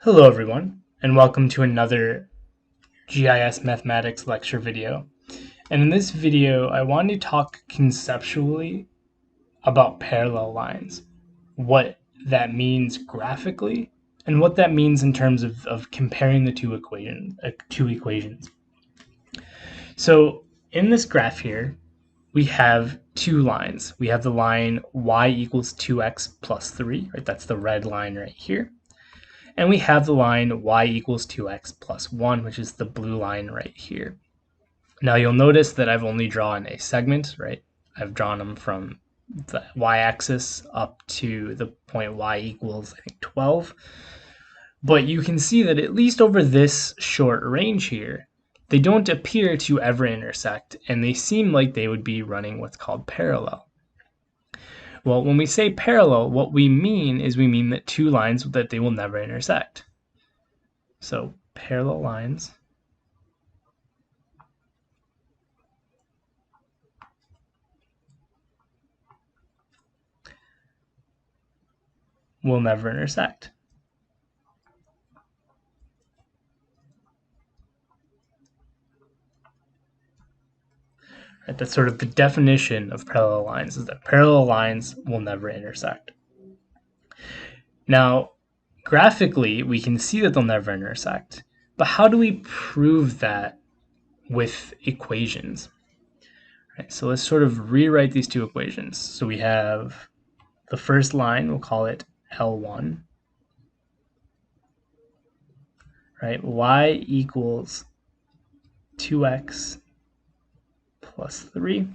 Hello everyone, and welcome to another GIS mathematics lecture video. And in this video, I want to talk conceptually about parallel lines, what that means graphically, and what that means in terms of comparing the two equations. So in this graph here, we have two lines. We have the line y equals 2x plus 3, right? That's the red line right here. And we have the line y equals 2x plus 1, which is the blue line right here. Now you'll notice that I've only drawn a segment, right? I've drawn them from the y-axis up to the point y equals, I think, 12. But you can see that at least over this short range here, they don't appear to ever intersect, and they seem like they would be running what's called parallel. Well, when we say parallel, what we mean is we mean that two lines that they will never intersect. So parallel lines will never intersect. Right, that's sort of the definition of parallel lines, is that parallel lines will never intersect. Now, graphically, we can see that they'll never intersect, but how do we prove that with equations? Right, so let's sort of rewrite these two equations. So we have the first line, we'll call it L1, right? Y equals 2x plus 3.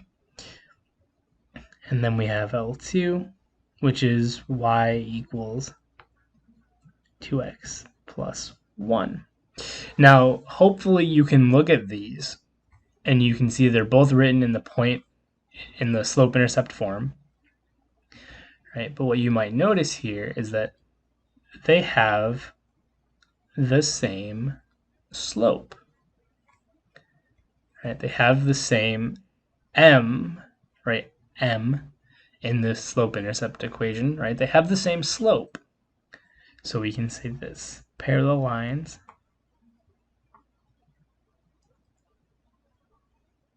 And then we have L2, which is y equals 2x plus 1. Now, hopefully you can look at these and you can see they're both written in the slope-intercept form, right? But what you might notice here is that they have the same slope, right? They have the same m, right? M in the slope-intercept equation, right? They have the same slope. So we can say this: parallel lines,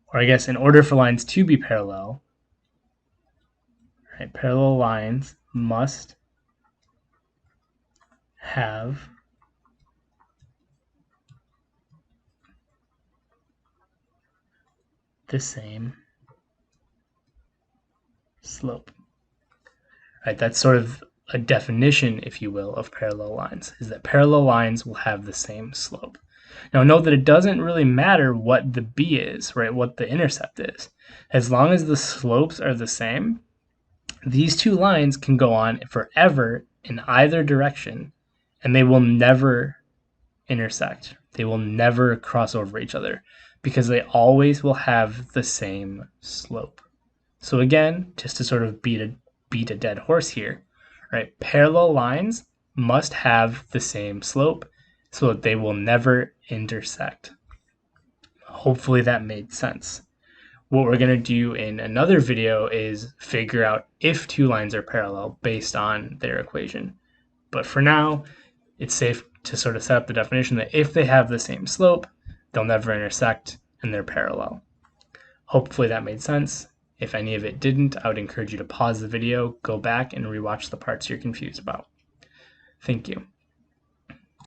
or I guess in order for lines to be parallel, right, parallel lines must have the same slope. Right, that's sort of a definition, if you will, of parallel lines, is that parallel lines will have the same slope. Now note that it doesn't really matter what the b is, right, what the intercept is. As long as the slopes are the same, these two lines can go on forever in either direction, and they will never intersect. They will never cross over each other because they always will have the same slope. So again, just to sort of beat a dead horse here, right? Parallel lines must have the same slope so that they will never intersect. Hopefully that made sense. What we're going to do in another video is figure out if two lines are parallel based on their equation. But for now, it's safe to sort of set up the definition that if they have the same slope, they'll never intersect and they're parallel. Hopefully that made sense. If any of it didn't, I would encourage you to pause the video, go back, and rewatch the parts you're confused about. Thank you.